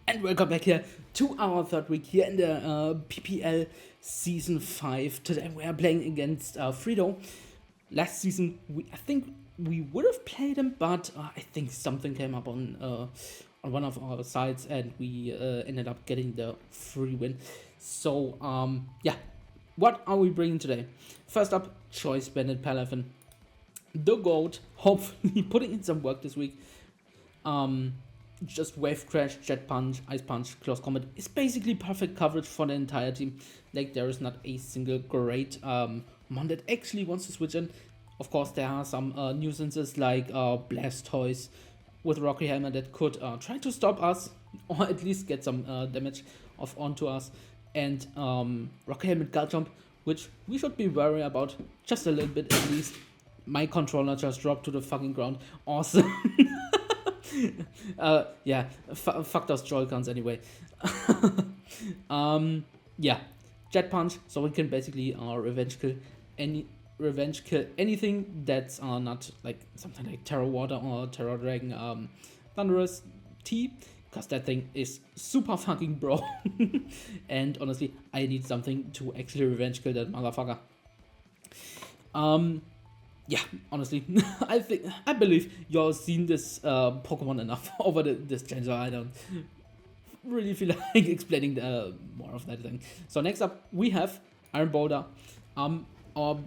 And welcome back here to our third week here in the PPL Season 5. Today we are playing against Frito. Last season, I think we would have played him, but I think something came up on one of our sides and we ended up getting the free win. So, yeah, what are we bringing today? First up, Choice Bandit Palavan. The GOAT, hopefully putting in some work this week. Just Wave Crash, Jet Punch, Ice Punch, Close Combat is basically perfect coverage for the entire team. Like, there is not a single great mon that actually wants to switch in. Of course, there are some nuisances like Blastoise with Rocky Helmet that could try to stop us or at least get some damage off onto us. And Rocky Helmet Guard Jump, which we should be worried about just a little bit at least. My controller just dropped to the fucking ground. Awesome. Yeah, fuck those Joy-Cons anyway. Yeah, Jet Punch, so we can basically revenge kill anything that's not like something like Terror Water or Terror Dragon, Thunderous T, because that thing is super fucking bro. And honestly, I need something to actually revenge kill that motherfucker. Yeah, honestly, I believe y'all seen this Pokemon enough over this gen, so I don't really feel like explaining more of that thing. So next up, we have Iron Boulder. Our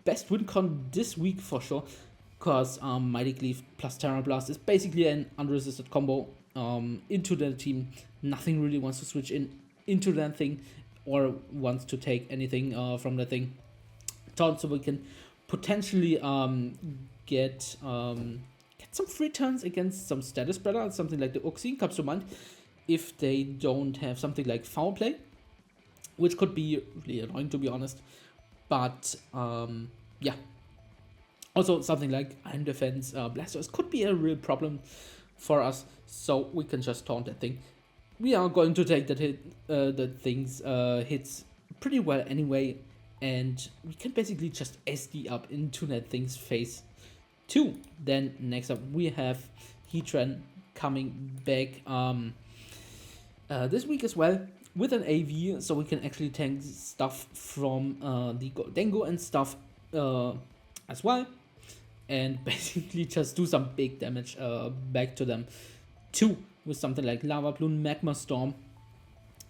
best win con this week for sure, because Mighty Cleave plus Terra Blast is basically an unresisted combo into the team. Nothing really wants to switch into that thing or wants to take anything from the thing. So we can potentially get some free turns against some status spreader, something like the Uxie comes to mind, if they don't have something like Foul Play, which could be really annoying to be honest. But yeah, also something like Iron Defense, Blastoise could be a real problem for us, so we can just taunt that thing. We are going to take that hit, the things hits pretty well anyway. And we can basically just SD up into that thing's face too. Then next up we have Heatran coming back this week as well with an AV, so we can actually tank stuff from the Dengo and stuff as well. And basically just do some big damage back to them too with something like Lava Plume, Magma Storm.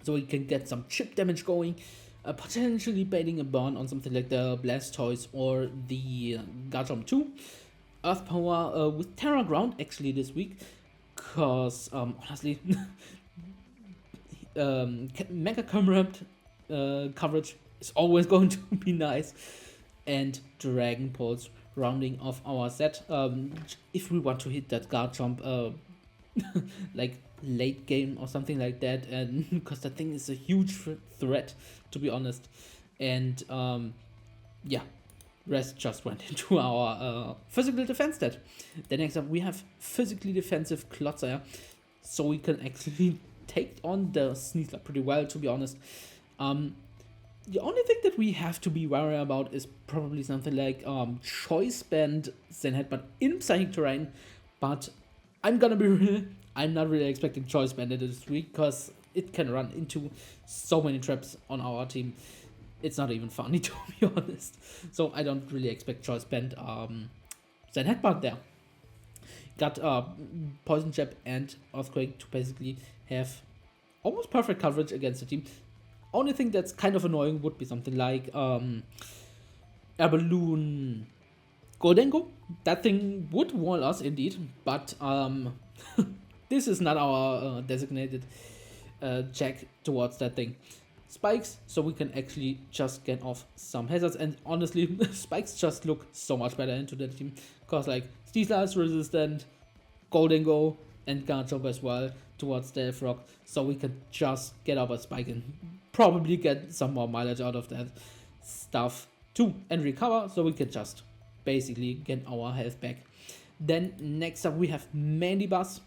So we can get some chip damage going. Potentially baiting a burn on something like the Blastoise or the Garchomp 2. Earth Power with Terra Ground actually this week, because honestly, Mega Comrade coverage is always going to be nice. And Dragon Pulse rounding off our set. If we want to hit that Garchomp like late game or something like that, and because that thing is a huge threat to be honest. And yeah, rest just went into our physical defense stat. Then next up we have physically defensive Clotsire, so we can actually take on the Sneasler pretty well to be honest. The only thing that we have to be worried about is probably something like Choice Band Zen Headbutt in Psychic Terrain, but I'm gonna be real, I'm not really expecting Choice Bandit this week because it can run into so many traps on our team. It's not even funny to be honest. So I don't really expect Choice Band Zen Headbutt there. Got Poison Jab and Earthquake to basically have almost perfect coverage against the team. Only thing that's kind of annoying would be something like Air Balloon Goldengo. That thing would wall us indeed, but this is not our designated check towards that thing. Spikes, so we can actually just get off some hazards, and honestly, spikes just look so much better into the team, because like Sneasler is resistant, Goldengo and Garchomp as well towards Stealth Rock, so we can just get up a spike and probably get some more mileage out of that stuff too, and recover, so we can just basically get our health back. Then next up we have Mandibuzz.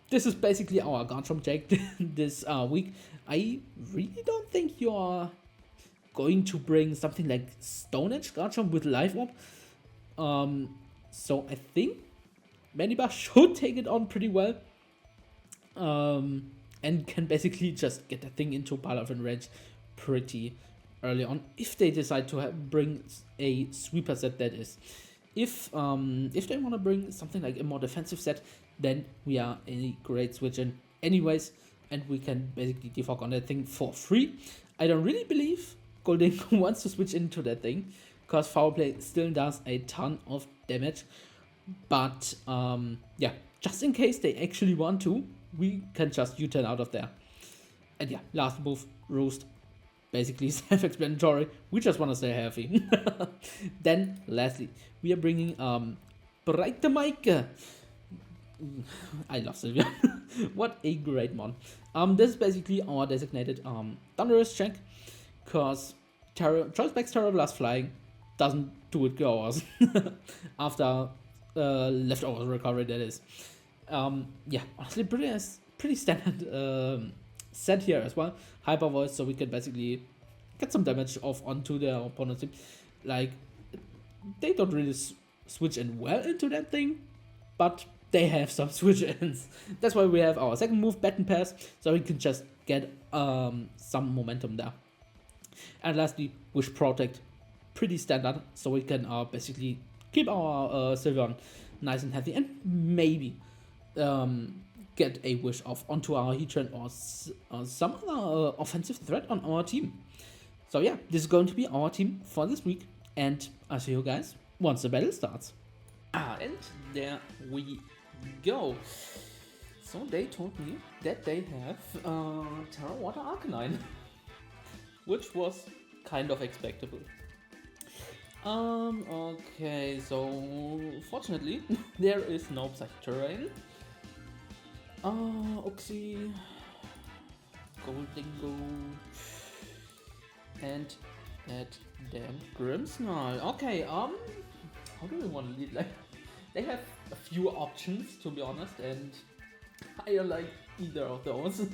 This is basically our Garchomp deck this week. I really don't think you're going to bring something like Stone Edge Garchomp with Life Orb. So I think Mandibuzz should take it on pretty well. and can basically just get the thing into pile of range pretty early on if they decide to bring a sweeper set, that is. If they want to bring something like a more defensive set, then we are a great switch in anyways, and we can basically defog on that thing for free. I don't really believe Golding wants to switch into that thing, because foul play still does a ton of damage. But yeah, just in case they actually want to, we can just U-turn out of there. And yeah, last move, Roost. Basically self-explanatory, we just want to stay healthy. Then lastly, we are bringing Break the Mic. I love Sylvia. What a great mon. This is basically our designated Thunderous check, because Trollsback's Terror Blast Flying doesn't do it goers after leftover recovery, that is. Yeah, honestly pretty standard set here as well. Hyper Voice, so we can basically get some damage off onto their opponent's team. Like, they don't really switch in well into that thing, but they have some switch ins. That's why we have our second move, Baton Pass, so we can just get some momentum there. And lastly, Wish Protect, pretty standard, so we can basically keep our Sylveon nice and healthy, and maybe get a wish off onto our Heatran or some other offensive threat on our team. So yeah, this is going to be our team for this week, and I'll see you guys once the battle starts. And there we go. So they told me that they have Terra Water Arcanine, which was kind of expectable. Okay, so fortunately there is no Psychic Terrain. Oxy, Goldingo, and that damn Grimmsnarl. Okay, how do we want to lead? Like, they have a few options, to be honest, and I don't like either of those.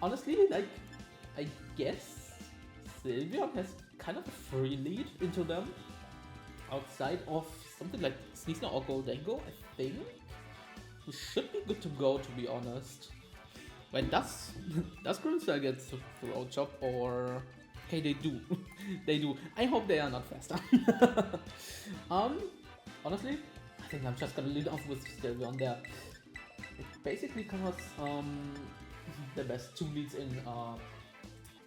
Honestly, like, I guess Sylveon has kind of a free lead into them, outside of something like Sneasler or Goldengo. I think we should be good to go, to be honest. When does Grimmsnarl get to throw chop, or okay, they do. They do. I hope they are not faster. Honestly, I think I'm just gonna lead off with Sylveon there. It basically covers the best two leads in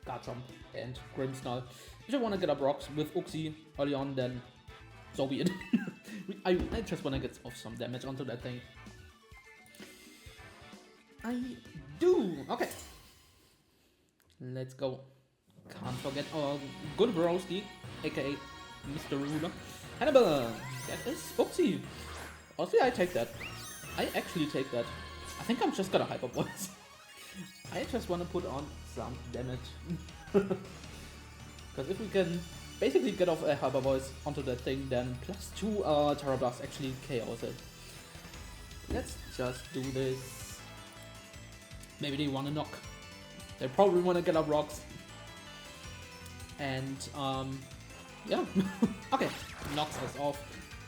Garchomp and Grimmsnarl. If I want to get up rocks with Uxie early on, then so be it. I just want to get off some damage onto that thing. I do. Okay. Let's go. Can't forget our good broski, aka Mr. Ruler. Hannibal. That is Uxie. Honestly, I take that. I actually take that. I think I'm just gonna Hyper Voice. I just want to put on some damage. Because if we can basically get off a Hyper Voice onto that thing, then +2 Terra Blast actually KOs it. Let's just do this. Maybe they want to knock. They probably want to get up rocks. And yeah. Okay, knocks us off,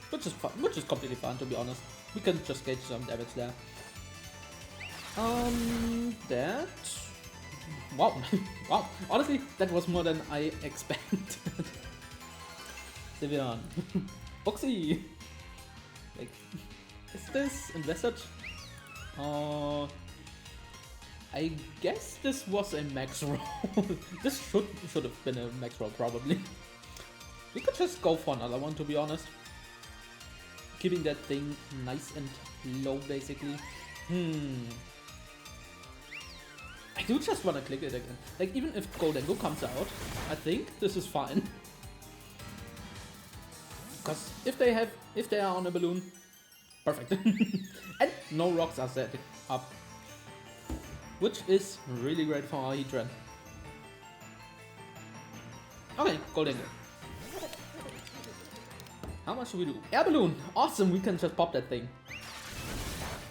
which is fun, which is completely fine, to be honest. We can just get some damage there. That... Wow. Wow. Honestly, that was more than I expected. Sylveon. Oxy. Like, is this invested? I guess this was a max roll. This should have been a max roll, probably. We could just go for another one, to be honest. Keeping that thing nice and low, basically. I do just want to click it again. Like, even if Goldengo comes out, I think this is fine. Because if they are on a balloon, perfect. And no rocks are set up, which is really great for our Heatran. Okay, Goldengo. How much do we do? Air balloon! Awesome, we can just pop that thing.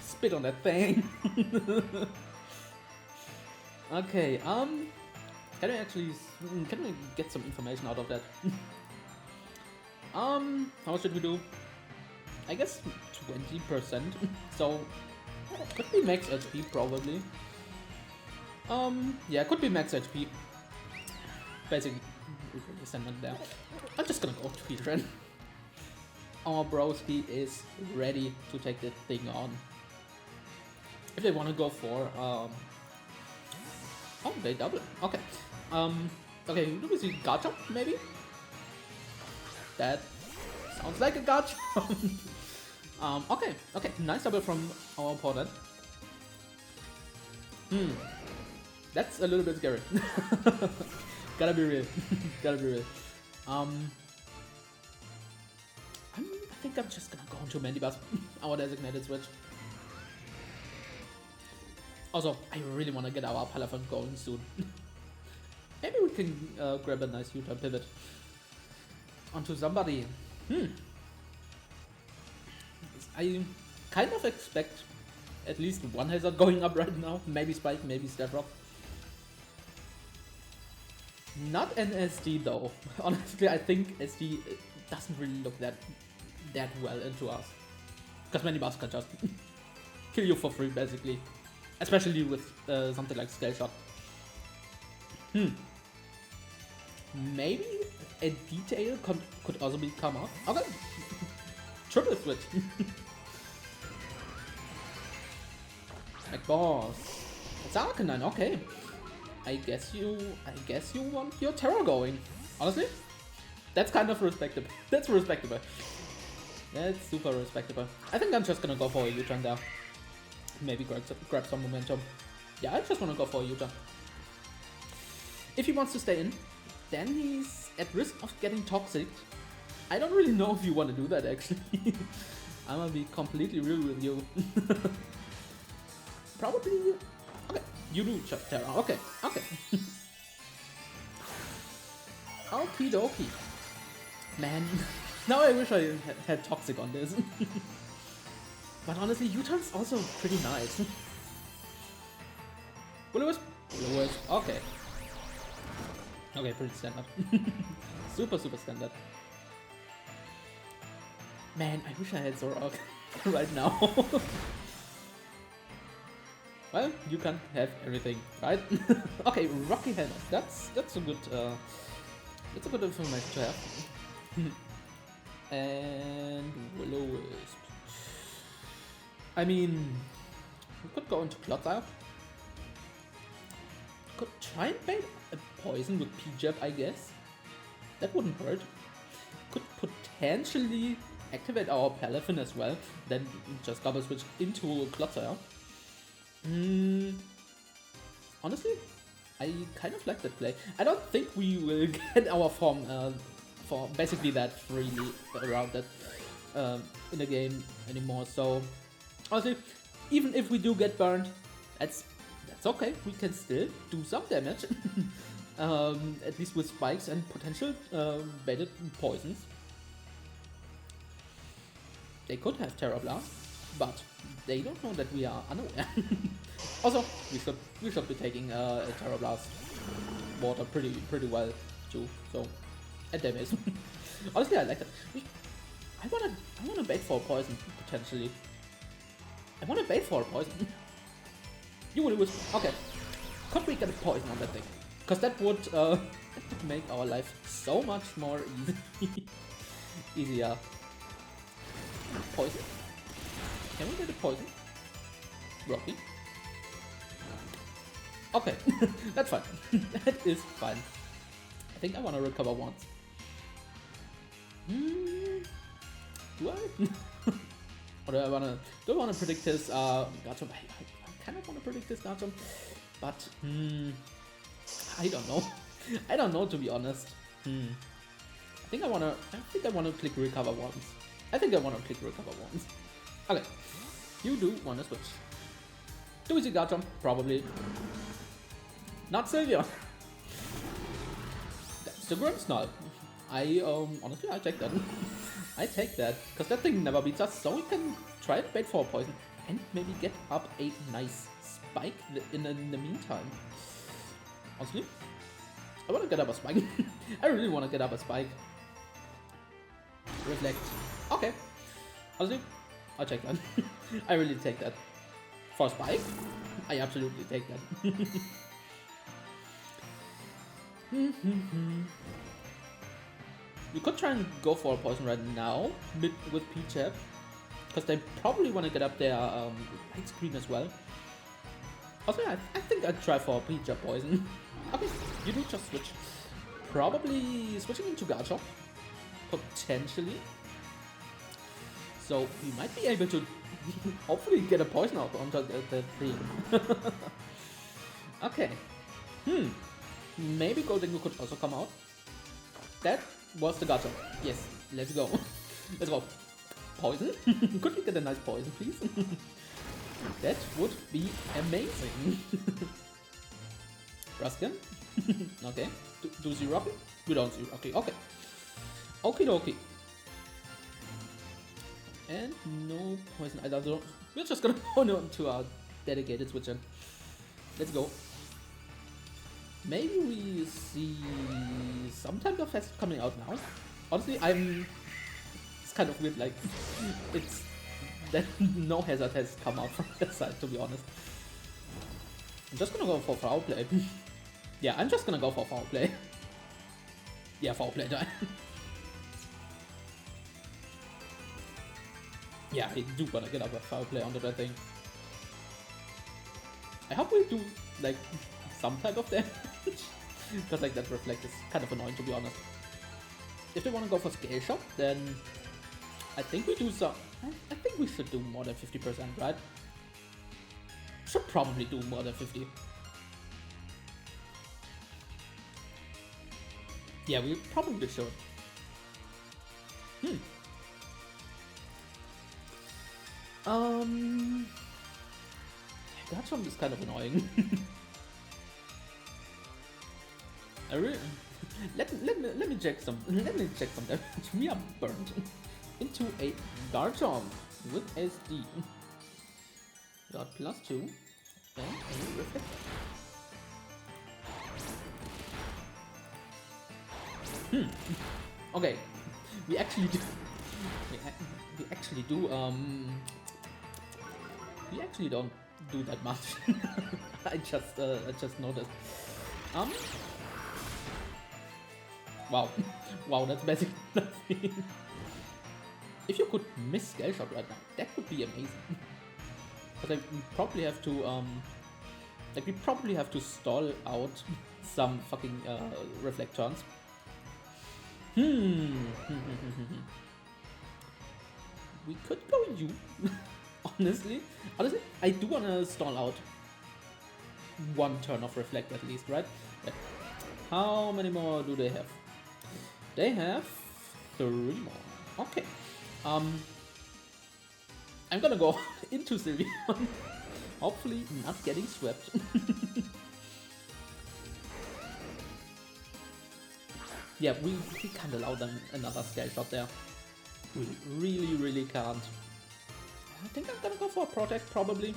Spit on that thing. Okay, can we get some information out of that? How much did we do? I guess 20%. So Could be max HP probably. Yeah, could be max HP. Basically, send it there. I'm just gonna go to Heatran. Our broski is ready to take the thing on. If they want to go for oh, they double. Okay. Okay, do we see guard jump maybe? That sounds like a guard jump. Okay, nice double from our opponent. That's a little bit scary. Gotta be real. Gotta be real. I think I'm just gonna go into Mandibuzz, our designated switch. Also, I really want to get our Palafon going soon. Maybe we can grab a nice U-turn pivot onto somebody. I kind of expect at least one hazard going up right now. Maybe Spike, maybe Step Rock. Not an SD though. Honestly, I think SD doesn't really look that well into us. Because many buffs can just kill you for free, basically. Especially with something like Scale Shot. Maybe a detail could also be come out. Okay. Triple switch. Like boss. It's Arcanine, okay. I guess you want your Terror going. Honestly? That's kind of respectable. That's respectable. That's super respectable. I think I'm just gonna go for a U-turn there. Maybe grab some momentum. Yeah, I just wanna go for a U-turn. If he wants to stay in, then he's at risk of getting toxic. I don't really know if you want to do that actually. I'm gonna be completely real with you. Probably. Okay, you do just Terra. Okay. Okie dokie. Man, now I wish I had toxic on this. But honestly, U-turn's also pretty nice. Lewis. Okay. Okay, pretty standard. Super standard. Man, I wish I had Zoroark right now. Well, you can have everything, right? Okay, Rocky Helmet. That's a good information to have. And Will-O-Wisp. I mean, we could go into Clodsire. Could try and bait a poison with P-Jab, I guess. That wouldn't hurt. Could potentially activate our Palafin as well, then just double switch into Clodsire. Honestly, I kind of like that play. I don't think we will get our form for basically that freely around that in the game anymore. So honestly, even if we do get burned, that's okay. We can still do some damage, at least with spikes and potential baited poisons. They could have Terra Blast, but they don't know that we are unaware. Also, we should be taking a Terra Blast water pretty well too. So, and damage. Honestly, I like that. I wanna bait for a poison potentially. I wanna bait for a poison. You will lose. Okay, could we get a poison on that thing? Because that would make our life so much more easy. Easier. Poison. Can we get a poison? Rocky. Okay, that's fine. That is fine. I think I want to recover once. Do I? Or do I want to predict his Garchomp? I kind of want to predict his Garchomp, but I don't know. I don't know, to be honest. I think I want to click recover once. Okay, you do want to switch. Do we see Garchomp? Probably. Not Sylveon. That's the Grimmsnarl. Honestly, I take that. I take that, because that thing never beats us, so we can try and bait for a poison and maybe get up a nice spike in the meantime. Honestly, I want to get up a spike. I really want to get up a spike. Reflect. Okay. Honestly, I'll take that. I really take that. For a spike, I absolutely take that. We could try and go for a poison right now with P-Chap, because they probably want to get up their light screen as well. Also, I think I'd try for a P-Chap poison. Okay, you do just switch. Probably switching into Gacha, potentially. So we might be able to hopefully get a poison out onto the thing. Okay. Maybe Golden could also come out. That was the Gacha. Yes, let's go. Let's go. Poison? Could we get a nice poison, please? That would be amazing. Ruskin? Okay. Do see Rocky? We don't see Rocky. Okay. Okie dokie. And no poison either. So we're just gonna hold on to our dedicated switcher. Let's go. Maybe we see some type of fest coming out now. Honestly, it's kind of weird, like, it's that no hazard has come out from that side, to be honest. I'm just gonna go for foul play. Yeah, I'm just gonna go for foul play. Yeah, foul play time. Yeah, I do wanna get up a foul play onto that thing. I hope we do, like, some type of damage. Because, like, that reflect is kind of annoying, to be honest. If they wanna go for scale shot, then I think we do some. I think we should do more than 50%, right? Should probably do more than 50. Yeah, we probably should. That one is kind of annoying. I really let me check some damage. We are burned into a Garchomp with SD. Got +2 and a reflect. Okay, we actually do. We actually don't do that much. I just noticed. Wow, that's basically nothing. If you could miss Scale Shot right now, that would be amazing. But like, we probably have to stall out some fucking reflect turns. We could go you. Honestly, I do wanna stall out one turn of reflect at least, right? Yeah. How many more do they have? They have 3 more. Okay. I'm gonna go into Sylveon. Hopefully not getting swept. Yeah, we can't allow them another scale shot there. We really can't. I think I'm gonna go for a protect probably.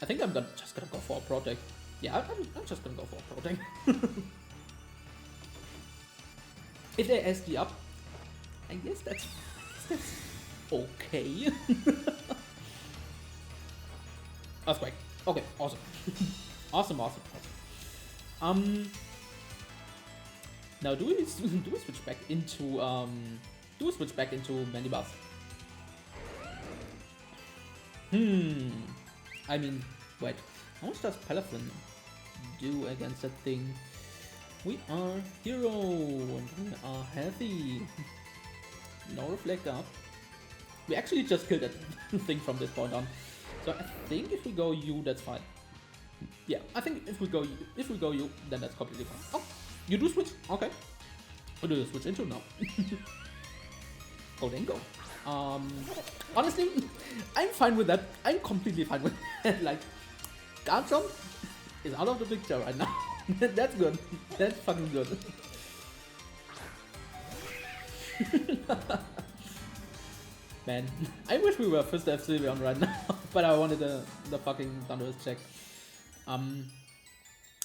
I think I'm just gonna go for a protect. Yeah, I'm just gonna go for a protect. If they SD up, I guess that's okay. Earthquake. Okay, awesome. awesome. Now do we switch back into Manibus? I mean, wait. How much does Palafin do against that thing? We are hero and we are healthy. No reflect up. We actually just killed that thing from this point on. So I think if we go U, that's fine. Yeah, I think if we go U, then that's completely fine. Oh, you do switch? Okay. What do you switch into now? Oh, then go. Honestly, I'm fine with that. I'm completely fine with that. Like, Garchomp is out of the picture right now. That's good. That's fucking good. Man, I wish we were first F Sylveon right now, but I wanted the fucking Thunderous check. I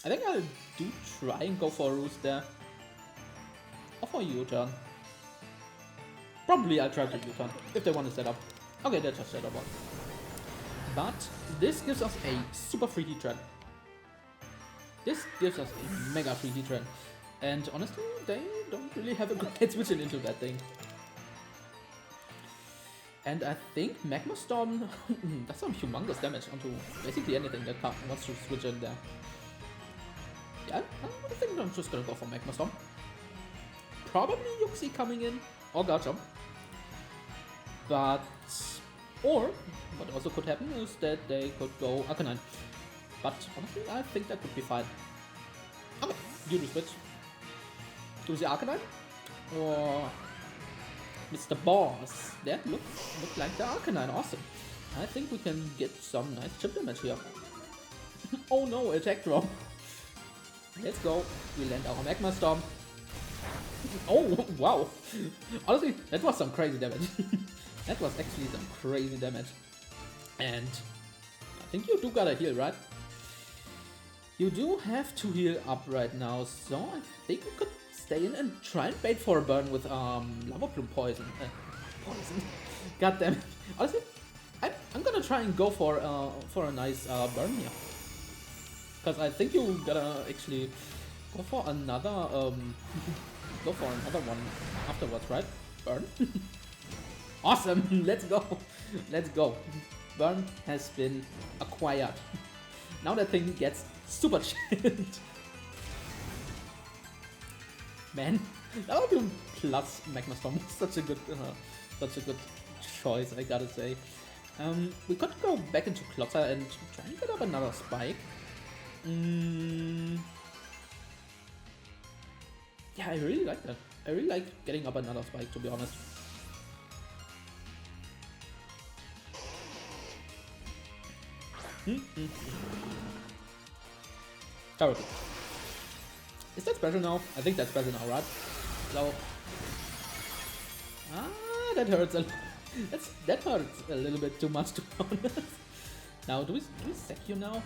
think I'll do try and go for a Roost there. Or for a U-turn. Probably I'll try to U-turn if they want to set up. Okay, that's just Shadow Ball. But this gives us a super free heat trend. This gives us a mega free heat trend. And honestly, they don't really have a great switching into that thing. And I think Magma Storm does some humongous damage onto basically anything that wants to switch in there. Yeah, I think I'm just gonna go for Magma Storm. Probably Yuxi coming in, or Garchomp. But, or, what also could happen is that they could go Arcanine. But honestly, I think that could be fine. Okay, you do switch. To the Arcanine? Or Mr. Boss? That looks like the Arcanine, awesome. I think we can get some nice chip damage here. Oh no, attack drop. Let's go. We land our Magma Storm. Oh, wow. Honestly, that was some crazy damage. That was actually some crazy damage. And I think you do gotta heal, right? You do have to heal up right now, so I think we could stay in and try and bait for a burn with Lava Plume Poison. Poison. God damn it. Honestly, I'm gonna try and go for a nice burn here. Because I think you gotta actually go for another one afterwards, right? Burn. Awesome. Let's go. Let's go. Burn has been acquired. Now that thing gets super chilled. Man, Lava Plume plus Magma Storm was such a good choice, I gotta say. We could go back into Clotter and try and get up another spike. Yeah, I really like that. I really like getting up another spike, to be honest. Terrible. Is that special now? I think that's special now, right? So, that hurts that hurts a little bit too much, to be honest. Now, do we sack you now?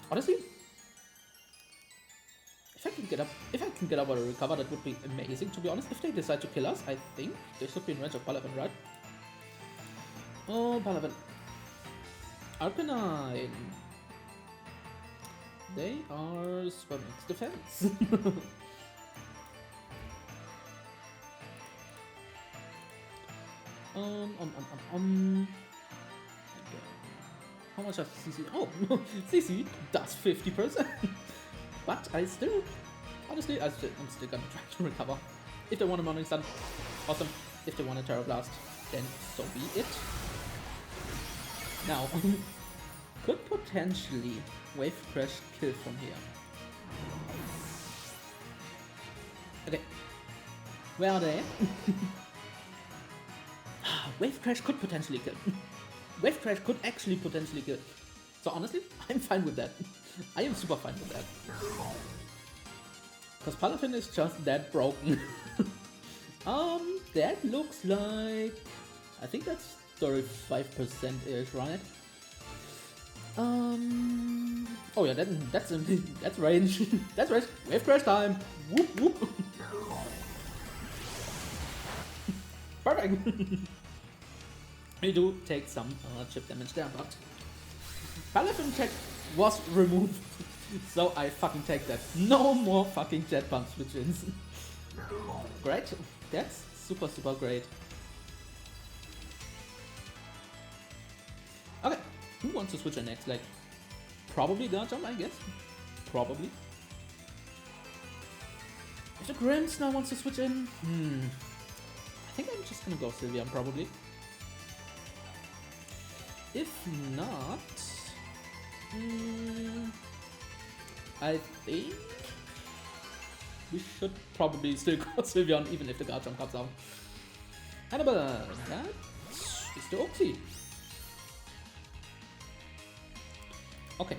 Honestly, if I can get up or recover, that would be amazing, to be honest. If they decide to kill us, I think they should be in range of Palavin, right? Oh, Palavin. Arcanine. They are Swimming's defense. How much does CC? Oh, CC does 50%. But I still, honestly, I'm still gonna try to recover. If they want a Morning Sun, awesome. If they want a Terra Blast, then so be it. Now, could potentially Wave Crash kill from here. Okay, where are they? Wave Crash could potentially kill. Wave Crash could actually potentially kill. So honestly, I'm fine with that. I am super fine with that. Because Paladin is just that broken. That looks like... I think that's 35%-ish, right? Oh yeah, that's range. That's range. Wave Crash time. Whoop whoop. Perfect. We do take some chip damage there, but Paladin tech was removed, so I fucking take that. No more fucking Jet Pump switch-ins. Great, that's super great. Okay, who wants to switch in next? Like, probably Garchomp, I guess. Probably. If the Grims now wants to switch in, I think I'm just gonna go Sylveon probably. If not, I think we should probably still go Sylveon even if the Garchomp comes out. Hannibal, that is the Oxy. Okay.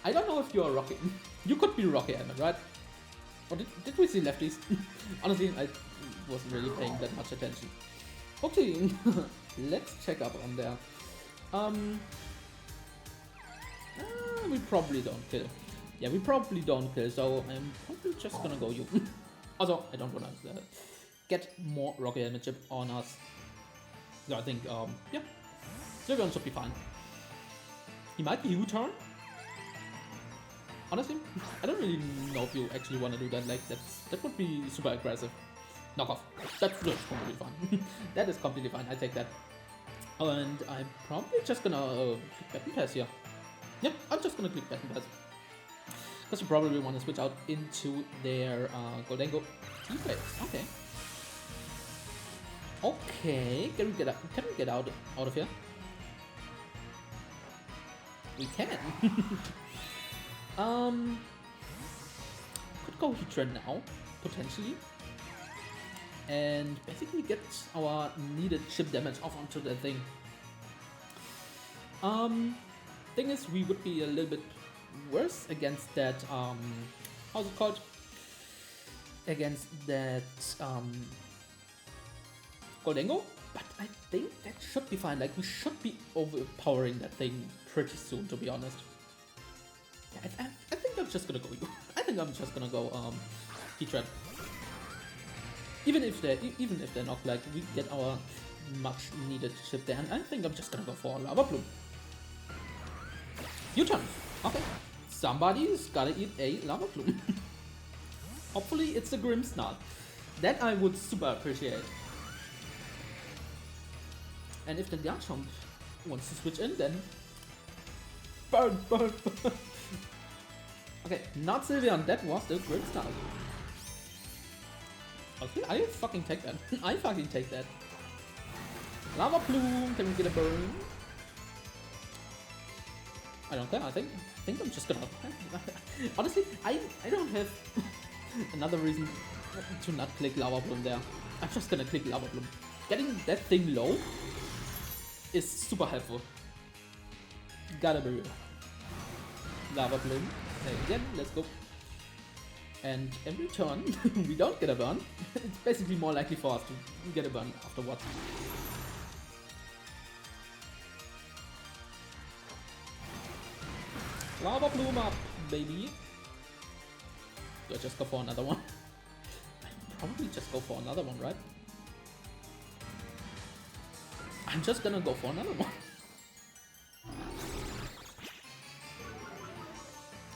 I don't know if you are Rocky. You could be Rocky, Emmett, right? Or did we see lefties? Honestly, I wasn't really paying that much attention. Okay, let's check up on there. We probably don't kill. Yeah, we probably don't kill, so I'm probably just gonna go you. Also, I don't want to get more Rocky Helmet chip on us. So I think, yeah, Sylveon should be fine. He might be U-turn. Honestly, I don't really know if you actually want to do that. Like, that would be super aggressive. Knock off. That's completely fine. That is completely fine. I take that. And I'm probably just gonna click Battle Pass here. Yep, I'm just gonna click Battle Pass. Because you probably want to switch out into their Goldengo T-Phase. Okay. Okay, can we get out of here? We can. Could go Heatran now, potentially. And basically get our needed chip damage off onto that thing. Thing is, we would be a little bit worse against that, how's it called? Against that, Goldengo, but I think that should be fine. Like, we should be overpowering that thing pretty soon, to be honest. Yeah, I think I'm just gonna go. I think I'm just gonna go Heatran. Even if they're not, like, we get our much needed chip there, and I think I'm just gonna go for Lava Plume. U-turn. Okay. Somebody's gotta eat a Lava Plume. Hopefully it's a Grimmsnarl. That I would super appreciate. And if the Garchomp wants to switch in, then burn. Okay, not Sylveon, that was the Grimmsnarl. Okay, I fucking take that. I fucking take that. Lava Plume, can we get a burn? I don't care, I think I'm just gonna... Honestly, I don't have another reason to not click Lava Plume there. I'm just gonna click Lava Plume. Getting that thing low is super helpful. Gotta be real. Lava Plume. Again, let's go. And every turn we don't get a burn, it's basically more likely for us to get a burn afterwards. Lava Plume up, baby. Do I just go for another one? I probably just go for another one, right? I'm just gonna go for another one.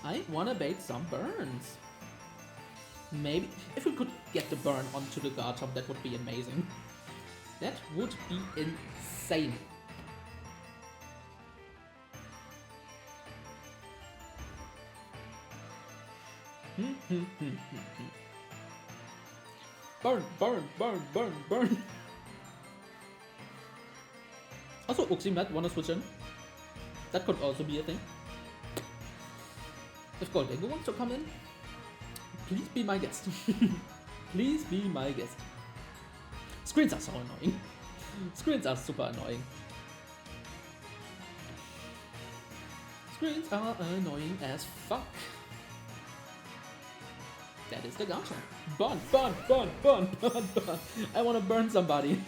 I wanna bait some burns. Maybe if we could get the burn onto the Garchomp, that would be amazing. That would be insane. Burn. Also, Uximat wanna switch in? That could also be a thing. If Goldengo wants to come in, please be my guest. Please be my guest. Screens are so annoying. Screens are super annoying. Screens are annoying as fuck. That is the Garchomp. Burn. I wanna burn somebody.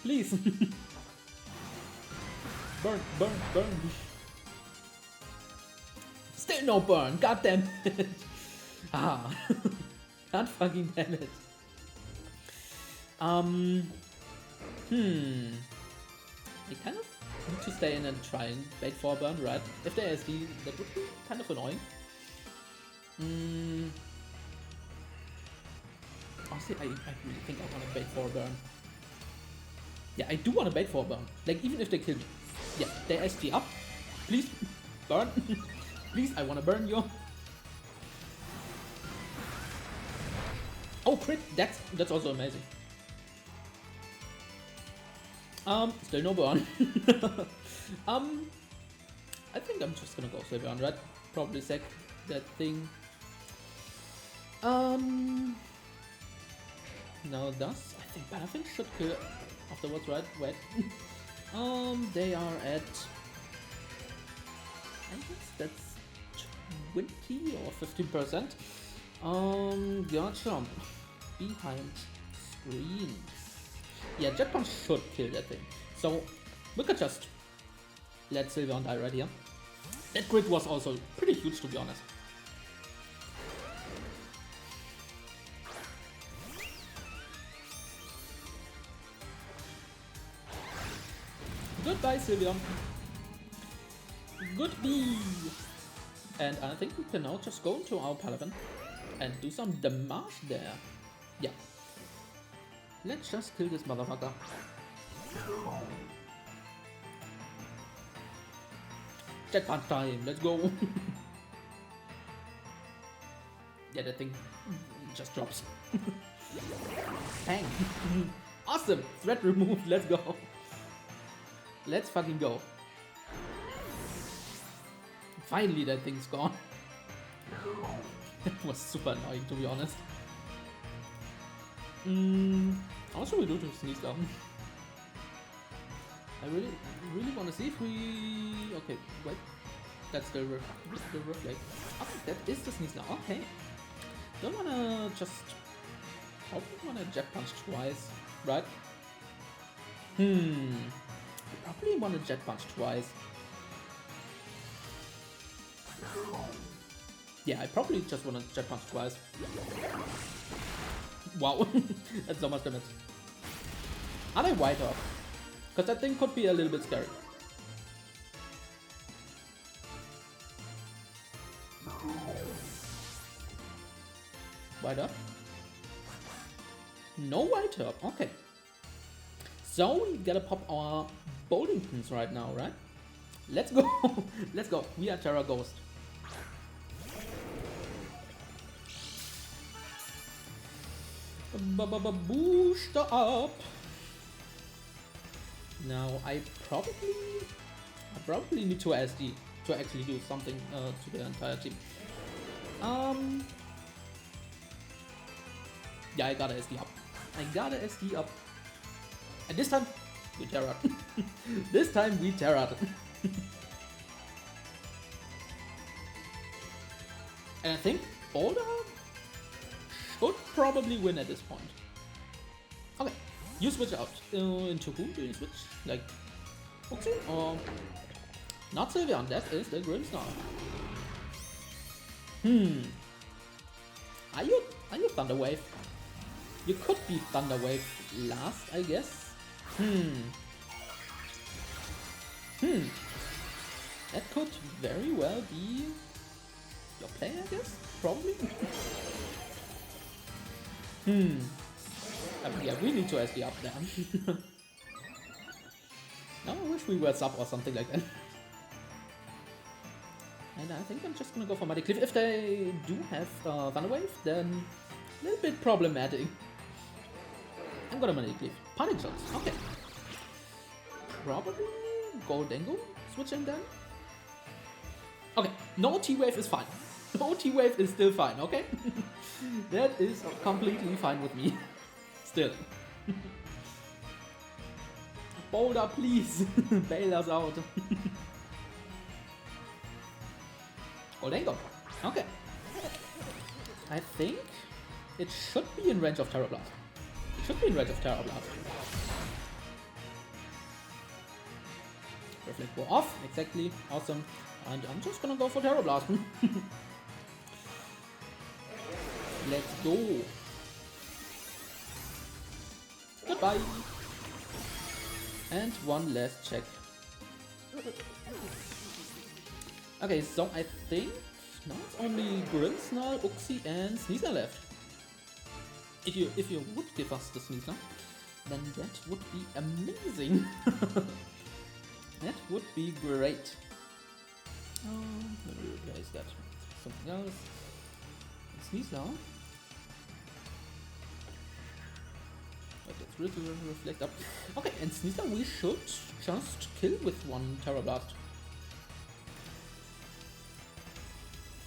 Please. Burn. Still no burn, god damn it. God fucking damn it. I kind of need to stay in and try and bait for a burn, right? If they're SD, that would be kind of annoying. Honestly, I really think I want to bait for a burn. Yeah, I do want to bait for a burn. Like, even if they kill me. Yeah, they SD up. Please, burn. Please, I want to burn you. Oh, crit! That's also amazing. Still no burn. I think I'm just gonna go Sylveon, right? Probably sack that thing. Now thus, I think Butterfing should kill afterwards, right? Wait. They are at... I guess that's 20 or 15%. Garchomp behind screens. Yeah, Jet Punch should kill that thing. So we could just let Sylveon die right here. That crit was also pretty huge, to be honest. Goodbye, Sylvia. Goodbye. And I think we can now just go into our Palaven and do some damage there. Yeah. Let's just kill this motherfucker. Jet punch time, let's go. Yeah, that thing just drops. Bang. Awesome, threat removed, let's go. Let's fucking go. Finally that thing's gone. That was super annoying, to be honest. How should we do to sneeze down? I really want to see if we... Okay, wait. That's the reflect. Okay, that is the sneeze now. Okay. Don't wanna just... Probably wanna jet punch twice, right? Probably wanna jet punch twice. Yeah, I probably just wanna jet punch twice. Wow, that's so much damage. Are they white off? Because that thing could be a little bit scary. White up? No white up, okay. So we gotta pop our bowling pins right now, right? Let's go, let's go. We are Terra Ghost. Booster up. Now I probably need to SD to actually do something to the entire team. Yeah, I gotta SD up. I gotta SD up. And this time we Terra. This time we Terra. And I think Boulder should probably win at this point. Okay, you switch out. Into who do you switch? Like, okay, or not Sylveon, that is the Grimmsnarl. Are you Thunder Wave? You could be Thunder Wave last, I guess. That could very well be your play, I guess? Probably. Yeah, we need to SD up there. Now I wish we were sub or something like that. And I think I'm just gonna go for Mighty Cliff. If they do have Thunder Wave, then a little bit problematic. I'm gonna Mighty Cliff. Panic shots, okay. Probably Goldengo switching then. Okay, no T-Wave is fine. No T-Wave is still fine, okay? That is completely fine with me. Still. Boulder, please. Bail us out. Goldengo. Okay. I think it should be in range of Terra Blast. It should be in range of Terra Blast. Reflect go off. Exactly. Awesome. And I'm just gonna go for Terra Blast. Let's go. Goodbye. And one last check. Okay, so I think now it's only Grimmsnarl, Uxie, and Sneasler left. If you would give us the Sneasler, then that would be amazing. That would be great. Let me replace that with something else. Sneasler. Let's really reflect up. Okay, and Sneasler we should just kill with one Terra Blast.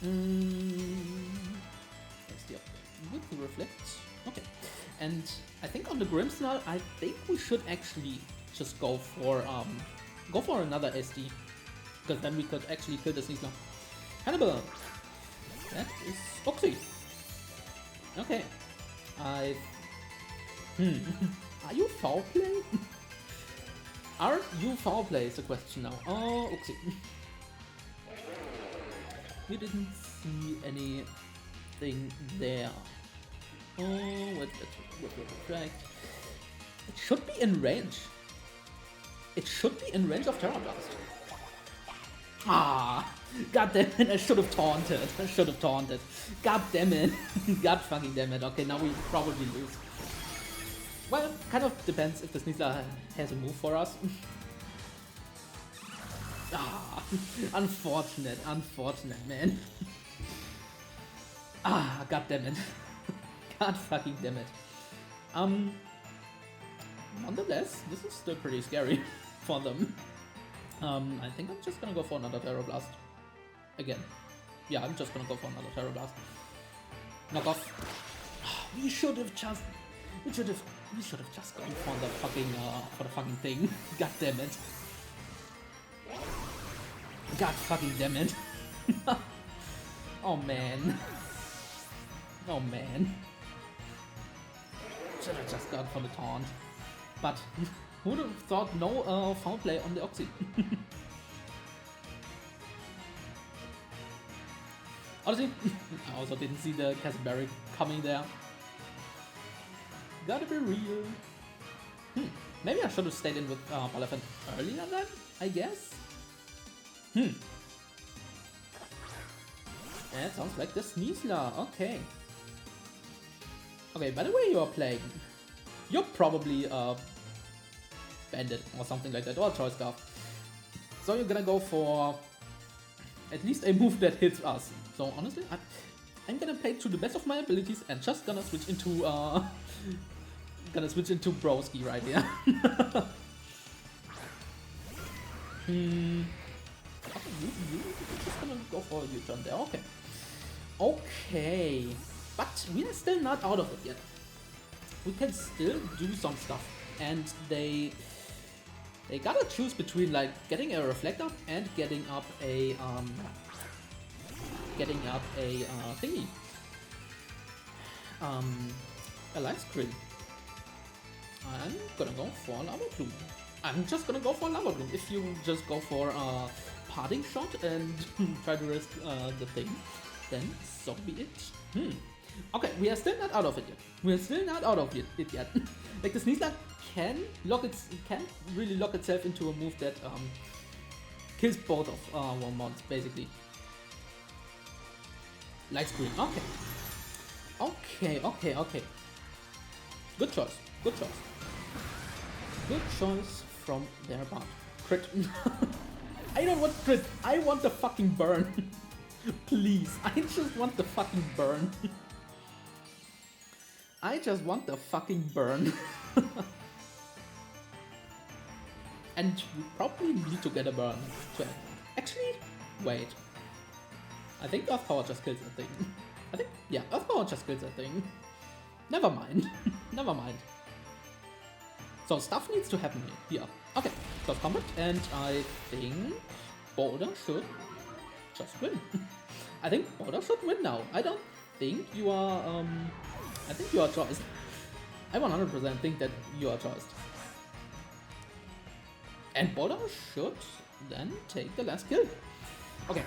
SD up with the reflect. Okay, and I think on the Grimmsnarl, I think we should actually just go for another SD, because then we could actually kill the Sneasler. Hannibal. That is Uxie. Okay. Are you foul play? Are you foul play is the question now. Oh, Uxie. We didn't see anything there. Oh, let's retract. It should be in range. It should be in range of Terra Blast. Ah, god damn it, I should have taunted. I should have taunted. God damn it. God fucking damn it. Okay, now we probably lose. Well, kind of depends if the Sneasler has a move for us. Ah, unfortunate, man. Ah, god damn it. God fucking damn it. Nonetheless, this is still pretty scary for them. I think I'm just gonna go for another Terra Blast. Again. Yeah, I'm just gonna go for another Terra Blast. Knock off. We should have just gone for the fucking thing. God damn it. God fucking damn it. Oh man. Oh man. Should have just gone for the taunt. But who would have thought no foul play on the Oxy? Honestly, I also didn't see the Casberry coming there. Gotta be real. Maybe I should have stayed in with Elephant earlier then, I guess? Yeah, it sounds like the Sneasler, okay. Okay, by the way you're playing, you're probably Bandit or something like that, or Choice Scarf. So you're gonna go for at least a move that hits us. So honestly, I'm gonna play to the best of my abilities and just gonna switch into Broski right here. Okay, you're just gonna go for a U-turn there, okay. Okay, but we are still not out of it yet. We can still do some stuff, and they gotta choose between like getting a reflector and getting up a thingy, a light screen. I'm gonna go for Lava Plume. I'm just gonna go for Lava Plume. If you just go for a parting shot and try to risk the thing, then so be it. Okay, we are still not out of it yet. We're still not out of it yet. Like the Sneasler can really lock itself into a move that kills both of one mons basically. Light screen. Okay. Good choice. Good choice from their part. Crit. I don't want crit. I want the fucking burn. Please. I just want the fucking burn. I just want the fucking burn. And we probably need to get a burn. Actually, wait. I think Earth Power just kills that thing. Yeah, Earth Power just kills that thing. Never mind. Never mind. So stuff needs to happen here. Okay, close combat, and I think Boulder should just win. I think Boulder should win now. I don't think you are, I think you are choiced. I 100% think that you are choiced. And Boulder should then take the last kill. Okay.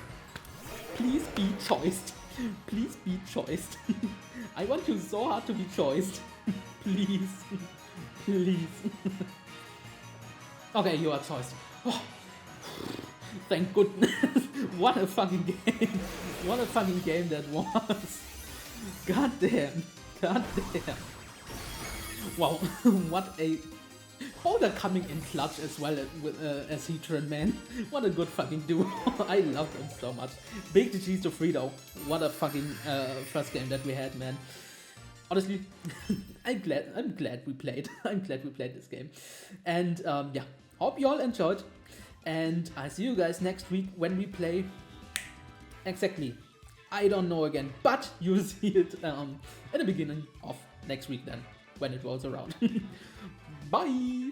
Please be choiced. Please be choiced. I want you so hard to be choiced. Please. Please. Okay, you are choiced. Oh. Thank goodness. What a fucking game. What a fucking game that was. God damn. God damn. Wow. What a... Boulder coming in clutch as well as Heatran, man. What a good fucking duo. I love him so much. Big GG's to Frito. What a fucking first game that we had, man. Honestly, I'm glad we played. I'm glad we played this game. And yeah, hope you all enjoyed. And I see you guys next week when we play exactly. I don't know again, but you'll see it at the beginning of next week then, when it rolls around. Bye!